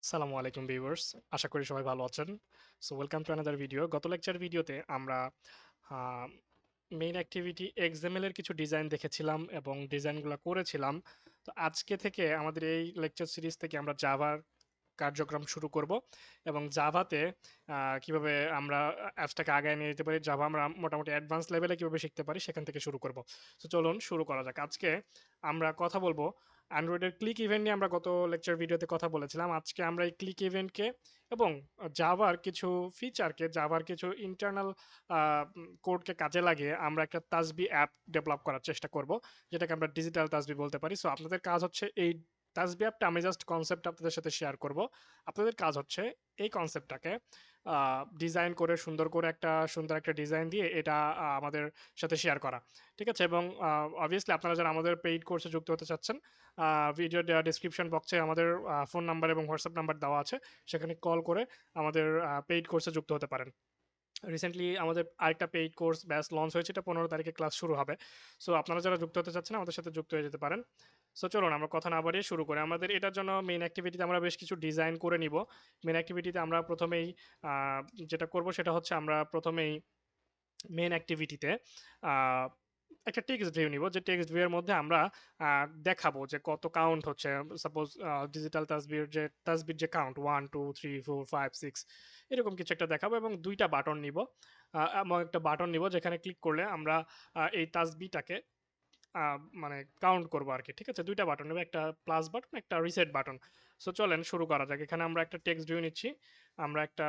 সালামু আলাইকুম ভিউয়ার্স, আশা করি সবাই ভালো আছেন। So welcome to another video. গত লেকচার ভিডিওতে আমরা মেইন অ্যাক্টিভিটি এক্সএমএল এর কিছু ডিজাইন দেখেছিলাম এবং ডিজাইনগুলো করেছিলাম। তো আজকে থেকে আমাদের এই লেকচার সিরিজ থেকে আমরা জাভার কার্যক্রম শুরু করব এবং জাভাতে কিভাবে আমরা অ্যাপসটাকে আগায় নিয়ে যেতে পারি, জাভা আমরা মোটামুটি অ্যাডভান্স লেভেলে কিভাবে শিখতে পারি সেখান থেকে শুরু করব। তো চলুন শুরু করা যাক। আজকে আমরা কথা বলবো অ্যান্ড্রয়েডের ক্লিক ইভেন্ট নিয়ে। আমরা গত লেকচার ভিডিওতে কথা বলেছিলাম। আজকে আমরা এই ক্লিক ইভেন্টকে এবং জাভার কিছু ফিচারকে, জাভার কিছু ইন্টারনাল কোডকে কাজে লাগিয়ে আমরা একটা তাসবি অ্যাপ ডেভেলপ করার চেষ্টা করব, যেটাকে আমরা ডিজিটাল তাসবি বলতে পারি। সো আপনাদের কাজ হচ্ছে এই তাসবি অ্যাপটা, আমি জাস্ট কনসেপ্ট আপনাদের সাথে শেয়ার করব। আপনাদের কাজ হচ্ছে এই কনসেপ্টটাকে ডিজাইন করে সুন্দর একটা ডিজাইন দিয়ে এটা আমাদের সাথে শেয়ার করা। ঠিক আছে? এবং অবভিয়াসলি আপনারা যারা আমাদের পেইড কোর্সে যুক্ত হতে চাচ্ছেন, ভিডিও ডেসক্রিপশন বক্সে আমাদের ফোন নাম্বার এবং হোয়াটসঅ্যাপ নাম্বার দেওয়া আছে, সেখানে কল করে আমাদের পেইড কোর্সে যুক্ত হতে পারেন। রিসেন্টলি আমাদের আরেকটা পেইড কোর্স ব্যাচ লঞ্চ হয়েছে, এটা 15 তারিখে ক্লাস শুরু হবে। সো আপনারা যারা যুক্ত হতে চাচ্ছেন আমাদের সাথে যুক্ত হয়ে যেতে পারেন। সো চলুন আমরা কথা না বাড়িয়ে শুরু করি। আমাদের এটার জন্য মেইন অ্যাক্টিভিটিতে আমরা বেশ কিছু ডিজাইন করে নিব। মেইন অ্যাক্টিভিটিতে আমরা প্রথমেই যেটা করব সেটা হচ্ছে আমরা প্রথমেই মেইন অ্যাক্টিভিটিতে একটা টেক্সট ভিউ নিব, যে টেক্সট ভিউ এর মধ্যে আমরা দেখাবো যে কত কাউন্ট হচ্ছে। সাপোজ ডিজিটাল তাসবির যে কাউন্ট 1 2 3 4 5 6 এরকম কিছু একটা দেখাবো এবং দুইটা বাটন নিব। এবং একটা বাটন নিব যেখানে ক্লিক করলে আমরা এই তাসবিটাকে মানে কাউন্ট করবো আর কি। ঠিক আছে? দুইটা বাটন নেবে, একটা প্লাস বাটন, একটা রিসেট বাটন। সো চলেন শুরু করা যাক। এখানে আমরা একটা টেক্সট ভিউ নিচ্ছি। আমরা একটা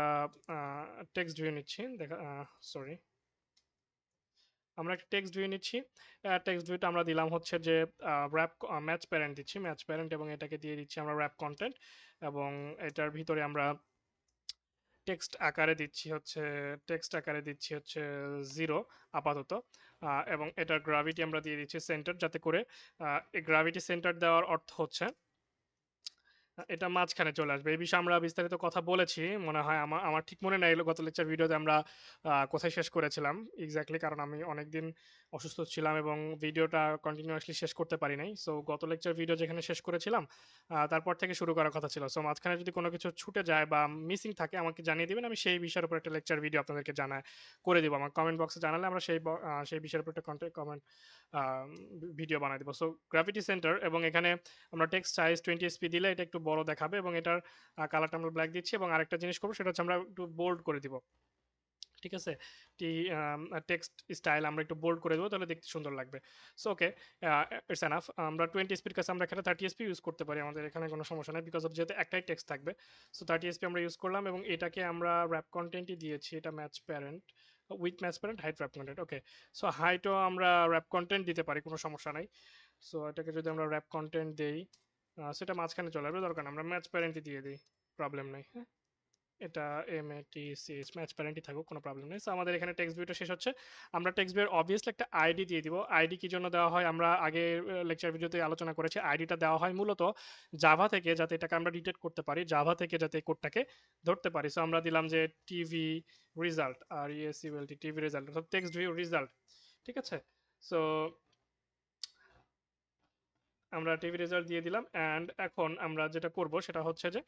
টেক্সট ভিউ নিচ্ছি, দেখা, সরি, আমরা একটা টেক্সট ভিউ নিচ্ছি। টেক্সট ভিউটা আমরা দিলাম হচ্ছে যে র্যাপ ম্যাচ প্যারেন্ট দিচ্ছি, ম্যাচ প্যারেন্ট, এবং এটাকে দিয়ে দিচ্ছি আমরা র্যাপ কন্টেন্ট। এবং এটার ভিতরে আমরা টেক্সট আকারে দিচ্ছি হচ্ছে 0 আপাতত। এবং এটার গ্রাভিটি আমরা দিয়ে দিচ্ছি সেন্টার, যাতে করে এই গ্রাভিটি সেন্টার দেওয়ার অর্থ হচ্ছে এটা মাঝখানে চলে আসবে। এই বিষয়ে আমরা বিস্তারিত কথা বলেছি মনে হয়। আমার আমার ঠিক মনে নাই গত লেকচার ভিডিওতে আমরা কোথায় শেষ করেছিলাম এক্স্যাক্টলি, কারণ আমি অনেকদিন অসুস্থ ছিলাম এবং ভিডিওটা কন্টিনিউয়াসলি শেষ করতে পারি নাই। সো গত লেকচার ভিডিও যেখানে শেষ করেছিলাম তারপর থেকে শুরু করার কথা ছিল। সো মাঝখানে যদি কোনো কিছু ছুটে যায় বা মিসিং থাকে আমাকে জানিয়ে দিবেন, আমি সেই বিষয়ের উপর একটা লেকচার ভিডিও আপনাদেরকে করে দিব। আমার কমেন্ট বক্সে জানালে আমরা সেই বিষয়ের উপর একটা কমেন্ট ভিডিও বানাই দিব। সো গ্র্যাভিটি সেন্টার, এবং এখানে আমরা টেক্সট সাইজ 20 এসপি দিলে এটা একটু বড় দেখাবে এবং এটার কালারটা আমরা ব্ল্যাক দিচ্ছি। এবং আরেকটা জিনিস করবো সেটা হচ্ছে আমরা একটু বোল্ড করে দিব। ঠিক আছে? টি টেক্সট স্টাইল আমরা একটু বোল্ড করে দেবো, তাহলে দেখতে সুন্দর লাগবে। So okay, it's enough. আমরা 20 এসপির কাছে আমরা এখানে 30 এসপি ইউজ করতে পারি, আমাদের এখানে কোনো সমস্যা নেই, বিকজ অফ যেহেতু একটাই টেক্সট থাকবে। সো 30 এসপি আমরা ইউজ করলাম এবং এটাকে আমরা র্যাপ কন্টেন্টই দিয়েছি। এটা match parent, with match parent, height wrap content. Okay, so হাইটও আমরা র্যাপ কন্টেন্ট দিতে পারি, কোনো সমস্যা নাই। সো এটাকে যদি আমরা র্যাপ কন্টেন্ট দেই, সেটা মাঝখানে চলে আসবে, দরকার না, আমরা ম্যাচ প্যারেন্টই দিয়ে দিই, প্রবলেম নেই। হ্যাঁ, এটা MATCH ম্যাচ প্যারেন্টই থাকুক, কোনো প্রবলেম নেই। সো আমাদের এখানে টেক্সট ভিউটা শেষ হচ্ছে। আমরা টেক্সট ভিউর অবভিয়াসলি একটা আইডি দিয়ে দিব। আইডি কি জন্য দেওয়া হয় আমরা আগে লেকচার ভিডিওতে আলোচনা করেছি। আইডিটা দেওয়া হয় মূলত জাভা থেকে, যাতে এটাকে আমরা ডিটেক্ট করতে পারি, জাভা থেকে যাতে এই কোডটাকে ধরতে পারি। সো আমরা দিলাম যে টিভি রেজাল্ট, আর ESULT, TV result, text view result. ঠিক আছে? সো আমরা টিভি রেজাল্ট দিয়ে দিলাম। অ্যান্ড এখন আমরা যেটা করব সেটা হচ্ছে যে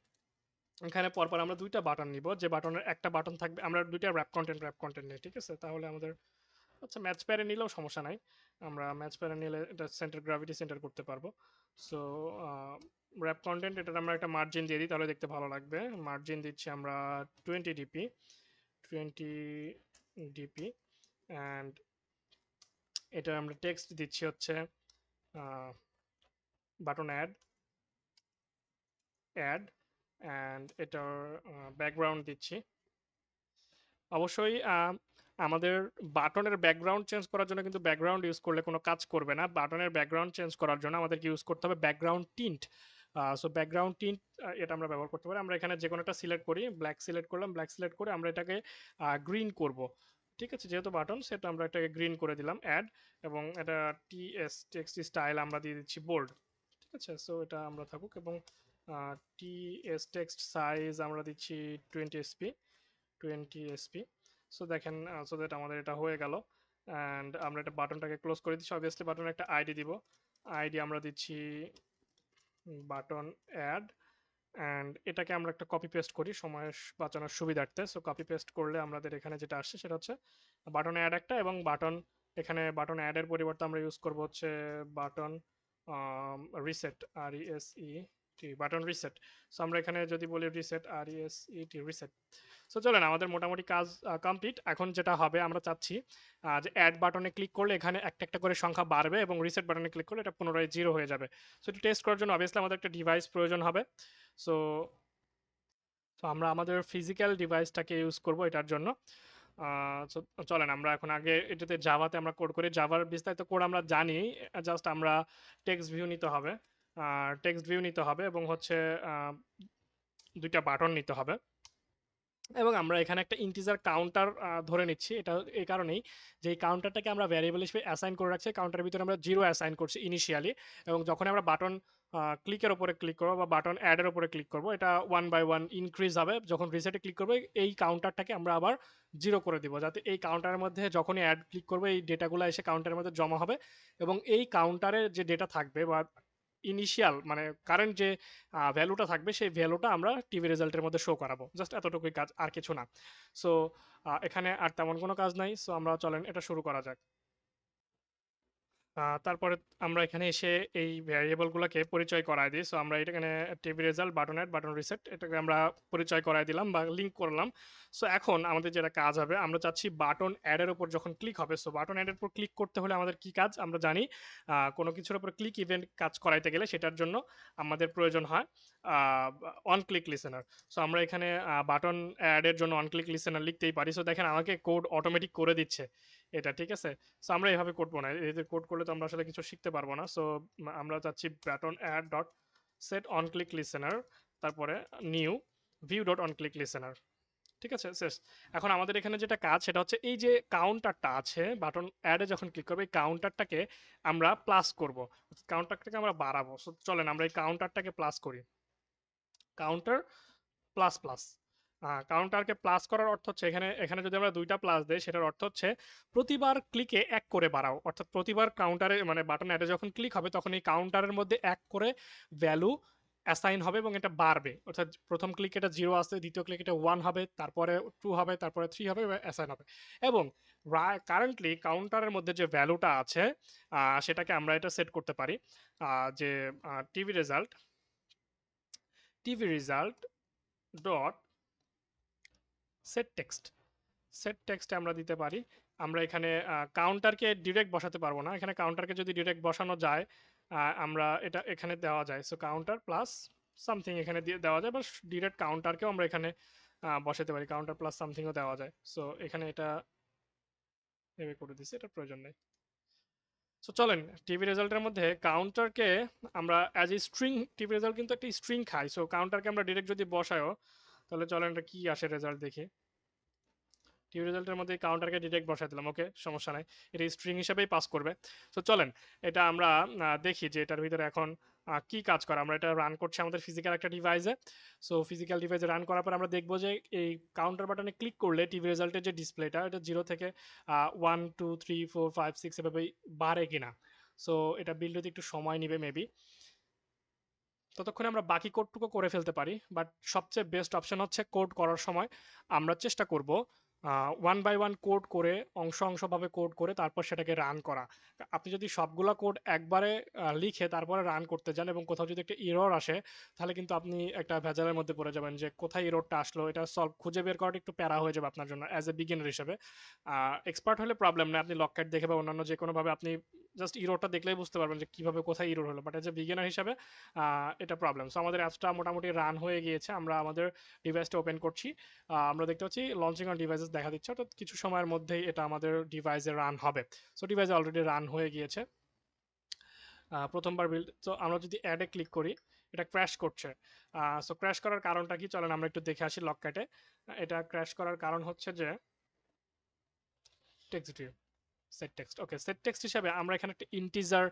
এখানে পরপর আমরা দুইটা বাটন নিব, যে বাটনের একটা বাটন থাকবে, আমরা দুইটা র্যাপ কন্টেন্ট নিই। ঠিক আছে? তাহলে আমাদের, আচ্ছা, ম্যাচ প্যারে নিলেও সমস্যা নাই, আমরা ম্যাচ প্যারে নিলে এটা সেন্টার, গ্র্যাভিটি সেন্টার করতে পারবো। সো র্যাপ কন্টেন্ট, এটার আমরা একটা মার্জিন দিয়ে দিই, তাহলে দেখতে ভালো লাগবে। মার্জিন দিচ্ছি আমরা 20 dp, 20 dp। অ্যান্ড এটা আমরা টেক্সট দিচ্ছি হচ্ছে বাটন অ্যাড। অ্যান্ড এটার ব্যাকগ্রাউন্ড দিচ্ছি অবশ্যই আমাদের বাটনের ব্যাকগ্রাউন্ড চেঞ্জ করার জন্য কিন্তু ব্যাকগ্রাউন্ড ইউজ করলে কোনো কাজ করবে না। বাটনের ব্যাকগ্রাউন্ড চেঞ্জ করার জন্য আমাদেরকে ইউজ করতে হবে background tint. So background tint এটা আমরা ব্যবহার করতে পারি। আমরা এখানে যে কোনো একটা সিলেক্ট করি, ব্ল্যাক সিলেক্ট করলাম, ব্ল্যাক সিলেক্ট করে আমরা এটাকে গ্রিন করব। ঠিক আছে? যেহেতু বাটন, সেটা আমরা এটাকে গ্রিন করে দিলাম, অ্যাড। এবং এটা টেক্সট স্টাইল আমরা দিয়ে দিচ্ছি বোল্ড। ঠিক আছে? সো এটা আমরা থাকুক। এবং টেক্সট সাইজ আমরা দিচ্ছি 20 এসপি, 20 এসপি। সো দেখেন, সো দ্যাট আমাদের এটা হয়ে গেল। অ্যান্ড আমরা এটা বাটনটাকে ক্লোজ করে দিচ্ছি। অবভিয়াসলি বাটনে একটা আইডি দিব। আইডি আমরা দিচ্ছি বাটন অ্যাড। অ্যান্ড এটাকে আমরা একটা কপি পেস্ট করি সময় বাঁচানোর সুবিধার্থে। সো কপি পেস্ট করলে আমাদের এখানে যেটা আসছে সেটা হচ্ছে বাটন অ্যাড একটা, এবং বাটন এখানে বাটন অ্যাডের পরিবর্তে আমরা ইউজ করব হচ্ছে বাটন রিসেট, আর ই এস ই টি, বাটন রিসেট। সো আমরা এখানে যদি বলি রিসেট, আর ই এস ই টি, রিসেট। সো চলেন, আমাদের মোটামুটি কাজ কমপ্লিট। এখন যেটা হবে, আমরা চাচ্ছি যে অ্যাড বাটনে ক্লিক করলে এখানে একটা একটা করে সংখ্যা বাড়বে, এবং রিসেট বাটনে ক্লিক করলে এটা পুনরায় জিরো হয়ে যাবে। সো এটা টেস্ট করার জন্য অবভিয়াসলি আমাদের একটা ডিভাইস প্রয়োজন হবে। সো তো আমরা আমাদের ফিজিক্যাল ডিভাইসটাকে ইউজ করব এটার জন্য। so চলেন আমরা এখন আগে এটাতে জাভাতে আমরা কোড করি। জাভার বিস্তারিত কোড আমরা জানি, জাস্ট আমরা টেক্সট ভিউ নিতে হবে, এবং হচ্ছে দুইটা বাটন নিতে হবে, এবং আমরা এখানে একটা ইন্টিজার কাউন্টার ধরে নিচ্ছি। এটা এই কারণেই যে এই কাউন্টারটাকে আমরা ভ্যারিয়েবল হিসেবে অ্যাসাইন করে রাখছি। কাউন্টারের ভিতরে আমরা জিরো অ্যাসাইন করছি ইনিশিয়ালি, এবং যখন আমরা বাটন ক্লিকের উপরে ক্লিক করবো বা বাটন অ্যাডের উপরে ক্লিক করবো, এটা 1 by 1 ইনক্রিজ হবে। যখন রিসেটে ক্লিক করবো, এই কাউন্টারটাকে আমরা আবার জিরো করে দিব, যাতে এই কাউন্টারের মধ্যে যখনই অ্যাড ক্লিক করবে এই ডেটাগুলো এসে কাউন্টারের মধ্যে জমা হবে, এবং এই কাউন্টারে যে ডেটা থাকবে বা ইনিশিয়াল মানে কারেন্ট যে ভ্যালুটা থাকবে, সেই ভ্যালুটা আমরা টিভি রেজাল্টের মধ্যে শো করাবো। জাস্ট এতটুকুই কাজ, আর কিছু না। সো এখানে আর তেমন কোনো কাজ নাই। সো আমরা চলেন এটা শুরু করা যাক। তারপরে আমরা এখানে এসে এই ভ্যারিয়েবলগুলোকে পরিচয় করায় দিই। সো আমরা এটা এখানে TV result, button add, button reset, এটাকে আমরা পরিচয় করায় দিলাম বা লিঙ্ক করলাম। সো এখন আমাদের যেটা কাজ হবে, আমরা চাচ্ছি বাটন অ্যাডের উপর যখন ক্লিক হবে, সো বাটন অ্যাডের উপর ক্লিক করতে হলে আমাদের কি কাজ আমরা জানি। কোনো কিছুর উপর ক্লিক ইভেন্ট কাজ করাইতে গেলে সেটার জন্য আমাদের প্রয়োজন হয় অন ক্লিক লিসেনার। সো আমরা এখানে বাটন অ্যাডের জন্য অন ক্লিক লিসেনার লিখতেই পারি। সো দেখেন আমাকে কোড অটোমেটিক করে দিচ্ছে এটা, ঠিক আছে। সো আমরা এভাবে করবো না, এদের কোড করলে তো আমরা আসলে কিছু শিখতে পারবো না। সো আমরা চাচ্ছি button add dot set on click listener, তারপরে new view dot on click listener, ঠিক আছে, শেষ। এখন আমাদের এখানে যেটা কাজ সেটা হচ্ছে এই যে কাউন্টারটা আছে বাটন অ্যাডে যখন ক্লিক করবো, এই কাউন্টারটাকে আমরা প্লাস করব, কাউন্টারটাকে আমরা বাড়াবো। সো চলেন আমরা এই কাউন্টারটাকে প্লাস করি, কাউন্টার প্লাস প্লাস। কাউন্টারকে প্লাস করার অর্থ হচ্ছে এখানে এখানে যদি আমরা দুইটা প্লাস দেই, সেটার অর্থ হচ্ছে প্রতিবার ক্লিকে এক করে বাড়াও, অর্থাৎ প্রতিবার কাউন্টারে মানে বাটন অ্যাডে যখন ক্লিক হবে তখন এই কাউন্টারের মধ্যে এক করে ভ্যালু অ্যাসাইন হবে, এবং এটা বাড়বে। অর্থাৎ প্রথম ক্লিক এটা জিরো আসছে, দ্বিতীয় ক্লিক এটা ওয়ান হবে, তারপরে টু হবে, তারপরে থ্রি হবে, অ্যাসাইন হবে। এবং কারেন্টলি কাউন্টারের মধ্যে যে ভ্যালুটা আছে সেটাকে আমরা এটা সেট করতে পারি যে TV result, dot set text, set টেক্সটে আমরা দিতে পারি। আমরা এখানে কাউন্টারকে ডিরেক্ট বসাতে পারবো না, এখানে কাউন্টারকে যদি ডিরেক্ট বসানো যায় আমরা এটা এখানে দেওয়া যায়। সো কাউন্টার প্লাস সামথিং এখানে দিয়ে দেওয়া যায়, বা ডিরেক্ট কাউন্টারকেও আমরা এখানে বসাতে পারি, কাউন্টার প্লাস সামথিংও দেওয়া যায়। সো এখানে এটা এভাবে করে দিচ্ছি, এটা প্রয়োজন নেই। সো চলেন টিভি রেজাল্টের মধ্যে কাউন্টারকে আমরা as a string, TV result কিন্তু একটা স্ট্রিং খাই। সো কাউন্টারকে আমরা ডিরেক্ট যদি বসায়ও, তাহলে চলেন এটা কি আসে রেজাল্ট দেখি। টিউ রেজাল্টের মধ্যে কাউন্টারকে ডিরেক্ট বসাই দিলাম, ওকে সমস্যা নাই, এটা স্ট্রিং হিসেবেই পাস করবে। তো চলেন এটা আমরা দেখি যে এটার ভিতরে এখন কি কাজ করে। আমরা এটা রান করছি আমাদের ফিজিক্যাল একটা ডিভাইসে। সো ফিজিক্যাল ডিভাইসে রান করার পর আমরা দেখবো যে এই কাউন্টার বাটনে ক্লিক করলে টিভি রেজাল্টের যে ডিসপ্লেটা এটা 0 থেকে 1 2 3 4 5 6 এভাবে বাড়ে কিনা। সো এটা বিল্ড হতে একটু সময় নেবে মেবি, ততক্ষণে আমরা বাকি কোডটুকু করে ফেলতে পারি। বাট সবচেয়ে বেস্ট অপশন হচ্ছে কোড করার সময় আমরা চেষ্টা করব 1 by 1 কোড করে অংশ অংশভাবে কোড করে তারপর সেটাকে রান করা। আপনি যদি সবগুলা কোড একবারে লিখে তারপরে রান করতে যান এবং কোথাও যদি একটা ইরর আসে, তাহলে কিন্তু আপনি একটা ভেজালের মধ্যে পড়ে যাবেন যে কোথায় ইররটা আসলো, এটা সলভ খুঁজে বের করাটা একটু প্যারা হয়ে যাবে আপনার জন্য অ্যাজ এ বিগিনার হিসেবে। এক্সপার্ট হলে প্রবলেম না, আপনি লককাট দেখে বা অন্যান্য যে কোনোভাবে আপনি জাস্ট ইররটা দেখলেই বুঝতে পারবেন যে কিভাবে কোথায় ইরর হলো। বাট এজ এ বিগিনার হিসাবে এটা প্রবলেম। সো আমাদের অ্যাপসটা মোটামুটি রান হয়ে গিয়েছে, আমরা আমাদের ডিভাইসটা ওপেন করছি। আমরা দেখতে পাচ্ছি লঞ্চিং অন ডিভাইসেস দেখা দিচ্ছে, অর্থাৎ কিছু সময়ের মধ্যেই এটা আমাদের ডিভাইসে রান হবে। সো ডিভাইসে অলরেডি রান হয়ে গিয়েছে প্রথমবার বিল্ড। তো আমরা যদি অ্যাডে ক্লিক করি, এটা ক্র্যাশ করছে। সো ক্র্যাশ করার কারণটা কি, চলেন আমরা একটু দেখে আসি লককাটে। এটা ক্র্যাশ করার কারণ হচ্ছে যে টেক্সট ভিউ, সেট টেক্সট, ওকে সেট টেক্সট হিসাবে আমরা এখানে একটা ইন্টিজার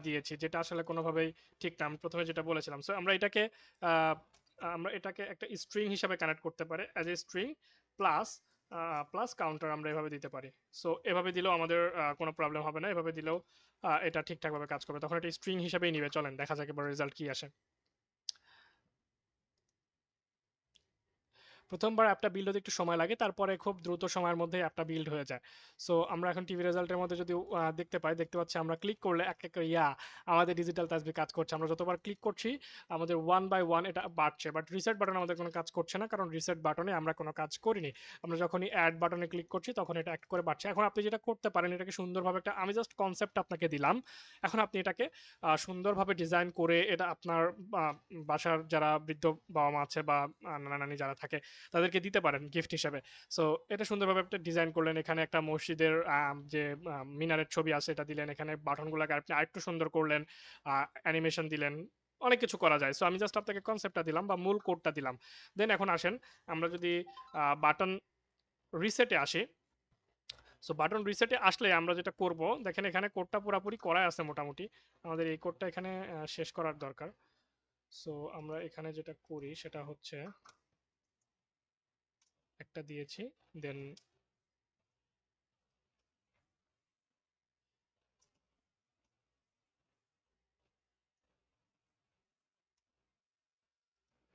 দিয়েছি, যেটা আসলে কোনোভাবেই ঠিক না। আমি প্রথমে যেটা বলেছিলাম, সো আমরা এটাকে একটা স্ট্রিং হিসাবে কানেক্ট করতে পারি, as a string plus plus counter আমরা এভাবে দিতে পারি। সো এভাবে দিলেও আমাদের কোনো প্রবলেম হবে না, এভাবে দিলেও এটা ঠিকঠাকভাবে কাজ করবে, তখন এটা স্ট্রিং হিসাবেই নিবে। চলেন দেখা যাক এবার রেজাল্ট কি আসে। প্রথমবার অ্যাপটা বিল্ড হতে একটু সময় লাগে, তারপরে খুব দ্রুত সময়ের মধ্যে অ্যাপটা বিল্ড হয়ে যায়। সো আমরা এখন টিভি রেজাল্টের মধ্যে যদি দেখতে পাচ্ছি আমরা ক্লিক করলে এক এক করে আমাদের ডিজিটাল তাসবি কাজ করছে। আমরা যতবার ক্লিক করছি আমাদের ওয়ান বাই ওয়ান এটা বাড়ছে, বাট রিসেট বাটন আমাদের কোনো কাজ করছে না, কারণ রিসেট বাটনে আমরা কোনো কাজ করিনি। আমরা যখনই অ্যাড বাটনে ক্লিক করছি তখন এটা এক করে বাড়ছে। এখন আপনি যেটা করতে পারেন, এটাকে সুন্দরভাবে একটা, আমি জাস্ট কনসেপ্ট আপনাকে দিলাম, এখন আপনি এটাকে সুন্দরভাবে ডিজাইন করে এটা আপনার বাসার যারা বৃদ্ধ বাবা মা আছে বা নানা নানি যারা থাকে তাদেরকে দিতে পারেন গিফট হিসেবে। সো এটা সুন্দরভাবে একটা ডিজাইন করলেন, এখানে একটা মসজিদের যে মিনারের ছবি আছে এটা দিলেন, এখানে বাটনগুলোকে আপনি আরেকটু সুন্দর করলেন, অ্যানিমেশন দিলেন, অনেক কিছু করা যায়। সো আমি জাস্ট আপনাকে কনসেপ্টটা দিলাম বা মূল কোডটা দিলাম। দেন এখন আসেন আমরা যদি বাটন রিসেটে আসি। সো বাটন রিসেটে আসলে আমরা যেটা করব, দেখেন এখানে কোডটা পুরোপুরি করাই আছে মোটামুটি, আমাদের এই কোডটা এখানে শেষ করার দরকার। সো আমরা এখানে যেটা করি সেটা হচ্ছে একটা দিয়েছি, দেন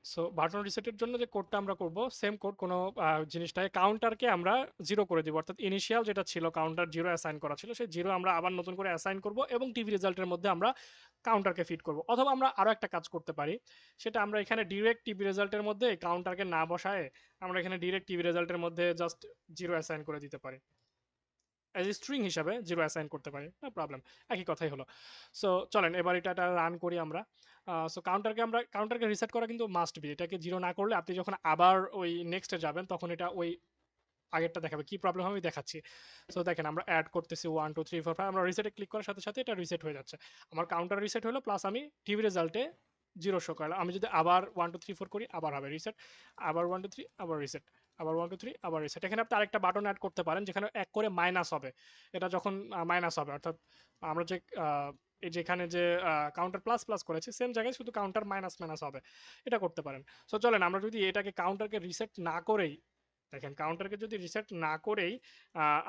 সো বাটন রিসেটের জন্য যে কোডটা আমরা করব, সেম কোড কোনো জিনিসটাকে কাউন্টারকে আমরা জিরো করে দিব, অর্থাৎ ইনিশিয়াল যেটা ছিল কাউন্টার জিরো অ্যাসাইন করা ছিল সেই জিরো আমরা আবার নতুন করে অ্যাসাইন করব এবং টিভি রেজাল্টের মধ্যে আমরা কাউন্টারকে ফিট করব। অথবা আমরা আরো একটা কাজ করতে পারি, সেটা আমরা এখানে ডিরেক্ট টিভি রেজাল্টের মধ্যে কাউন্টারকে না বসায় আমরা এখানে ডিরেক্ট টিভি রেজাল্টের মধ্যে জাস্ট জিরো অ্যাসাইন করে দিতে পারি, অ্যাজ এ স্ট্রিং হিসাবে জিরো অ্যাসাইন করতে পারি, নো প্রবলেম, একই কথাই হলো। সো চলেন এবার এটা রান করি আমরা। সো কাউন্টারকে রিসেট করা কিন্তু মাস্ট বি, এটাকে জিরো না করলে আপনি যখন আবার ওই নেক্সটে যাবেন তখন এটা ওই আগেরটা দেখাবে। কি প্রবলেম হবে আমি দেখাচ্ছি। সো দেখেন আমরা অ্যাড করতেছি 1 2 3 4 5, আমরা রিসেটে ক্লিক করার সাথে সাথে এটা রিসেট হয়ে যাচ্ছে। আমার কাউন্টার রিসেট হলো, প্লাস আমি টিভি রেজাল্টে জিরো শো করলাম। আমি যদি আবার 1 2 3 4 করি আবার হবে রিসেট, আবার 1 2 3 আবার রিসেট, আবার 1 2 3 আবার রিসেট। এখানে আপনি আরেকটা বাটন অ্যাড করতে পারেন যেখানে এক করে মাইনাস হবে, এটা যখন মাইনাস হবে অর্থাৎ আমরা যে এই যেখানে যে কাউন্টার প্লাস প্লাস করেছি সেম জায়গায় শুধু কাউন্টার মাইনাস মাইনাস হবে, এটা করতে পারেন। সো চলেন আমরা যদি এটাকে কাউন্টারকে রিসেট না করেই, দেখেন কাউন্টারকে যদি রিসেট না করেই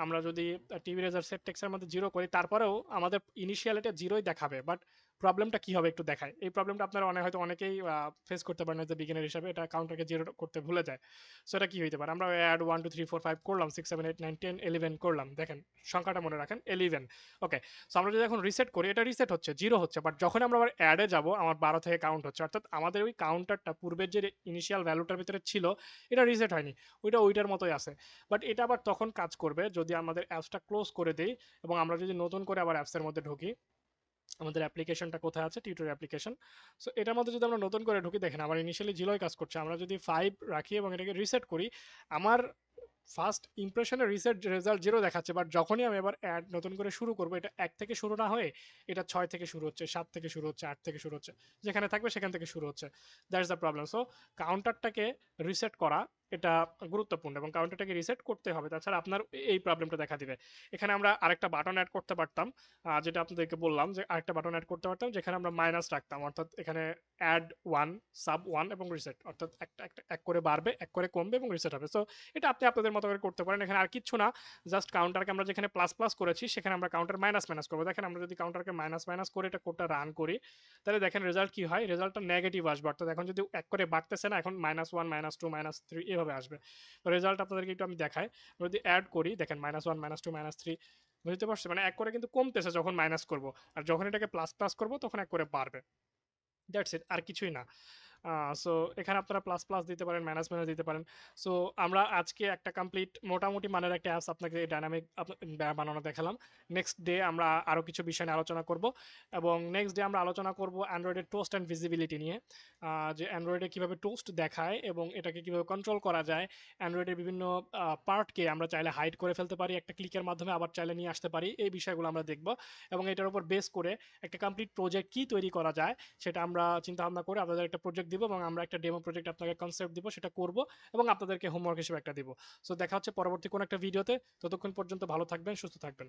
আমরা যদি টিভি রেজার সেট টেক্সের মধ্যে জিরো করি তারপরেও আমাদের ইনিশিয়াল এটা জিরোই দেখাবে, বাট প্রবলেমটা কি হবে একটু দেখায়। এই প্রবলেমটা আপনারা হয়তো অনেকেই ফেস করতে পারেন এজ এ বিগিনার হিসাবে, এটা কাউন্টারকে জিরো করতে ভুলে যায়। সো এটা কি হইতে পারে, আমরা অ্যাড 1 2 3 4 5 করলাম, 6 7 8 9 10 11 করলাম, দেখেন সংখ্যাটা মনে রাখেন 11। ওকে, সো আমরা যদি এখন রিসেট করি এটা রিসেট হচ্ছে, জিরো হচ্ছে, বাট যখন আমরা আবার অ্যাডে যাব আমার 12 থেকে কাউন্ট হচ্ছে, অর্থাৎ আমাদের ওই কাউন্টারটা পূর্বের যে ইনিশিয়াল ভ্যালুটার ভিতরে ছিল এটা রিসেট হয়নি, ওইটার মতোই আছে। বাট এটা আবার তখন কাজ করবে যদি আমাদের অ্যাপসটা ক্লোজ করে দেই এবং আমরা যদি নতুন করে আবার অ্যাপসের মধ্যে ঢুকি। আমাদের অ্যাপ্লিকেশনটা কোথায় আছে, টিউটর অ্যাপ্লিকেশন। সো এটার মধ্যে যদি আমরা নতুন করে ঢুকি, দেখেন আমার ইনিশিয়ালি জিরোই কাজ করছে। আমরা যদি 5 রাখি এবং এটাকে রিসেট করি, আমার ফার্স্ট ইমপ্রেশনে রিসেট রেজাল্ট জিরো দেখাচ্ছে, বাট যখনই আমি এবার অ্যাড নতুন করে শুরু করবো এটা 1 থেকে শুরু না হয়ে এটা 6 থেকে শুরু হচ্ছে, 7 থেকে শুরু হচ্ছে, 8 থেকে শুরু হচ্ছে, যেখানে থাকবে সেখান থেকে শুরু হচ্ছে। That's the problem. সো কাউন্টারটাকে রিসেট করা এটা গুরুত্বপূর্ণ এবং কাউন্টারটাকে রিসেট করতে হবে, তাছাড়া আপনার এই প্রবলেমটা দেখা দিবে। এখানে আমরা আরেকটা বাটন অ্যাড করতে পারতাম, যেটা আপনাদেরকে বললাম যে আরেকটা বাটন অ্যাড করতে পারতাম যেখানে আমরা মাইনাস রাখতাম, অর্থাৎ এখানে অ্যাড 1 সাব 1 এবং রিসেট, অর্থাৎ একটা একটা এক করে বাড়বে, এক করে কমবে এবং রিসেট হবে। সো এটা আপনি আপনাদের মতো করে করতে পারেন, এখানে আর কিচ্ছু না, জাস্ট কাউন্টারকে আমরা যেখানে প্লাস প্লাস করেছি সেখানে আমরা কাউন্টার মাইনাস মাইনাস করবো। দেখেন আমরা যদি কাউন্টারকে মাইনাস মাইনাস করে এটা কোডটা রান করি তাহলে দেখেন রেজাল্ট কি হয়, রেজাল্টটা নেগেটিভ আসবে, অর্থাৎ এখন যদি এক করে বাড়তেছে না, এখন -1 -2 -3 এভাবে আসবে। তো রেজাল্ট আপনাদেরকে একটু আমি দেখাই, যদি অ্যাড করি দেখেন -1 -2 -3, বুঝতে পারছি মানে এক করে কিন্তু কমতেছে যখন মাইনাস করব, আর যখন এটাকে প্লাস প্লাস করব তখন এক করে বাড়বে। দ্যাটস ইট, আর কিছুই না। সো এখানে আপনারা প্লাস প্লাস দিতে পারেন, মাইনাস মাইনাস দিতে পারেন। সো আমরা আজকে একটা কমপ্লিট মোটামুটি মানের একটা অ্যাপস আপনাকে ডাইনামিক বানানো দেখালাম। নেক্সট ডে আমরা আরও কিছু বিষয় নিয়ে আলোচনা করব এবং নেক্সট ডে আমরা আলোচনা করব অ্যান্ড্রয়েডের টোস্ট অ্যান্ড ভিজিবিলিটি নিয়ে, যে অ্যান্ড্রয়েডে কীভাবে টোস্ট দেখায় এবং এটাকে কীভাবে কন্ট্রোল করা যায়। অ্যান্ড্রয়েডের বিভিন্ন পার্টকে আমরা চাইলে হাইড করে ফেলতে পারি একটা ক্লিকের মাধ্যমে, আবার চাইলে নিয়ে আসতে পারি, এই বিষয়গুলো আমরা দেখব এবং এটার উপর বেস করে একটা কমপ্লিট প্রজেক্ট কী তৈরি করা যায় সেটা আমরা চিন্তা ভাবনা করে আপনাদের একটা প্রজেক্ট দিব এবং আমরা একটা ডেমো প্রজেক্ট আপনাকে কনসেপ্ট দিব, সেটা করব এবং আপনাদেরকে হোমওয়ার্ক হিসেবে একটা দিব। সো দেখা হচ্ছে পরবর্তী কোনো একটা ভিডিওতে, ততক্ষণ পর্যন্ত ভালো থাকবেন, সুস্থ থাকবেন।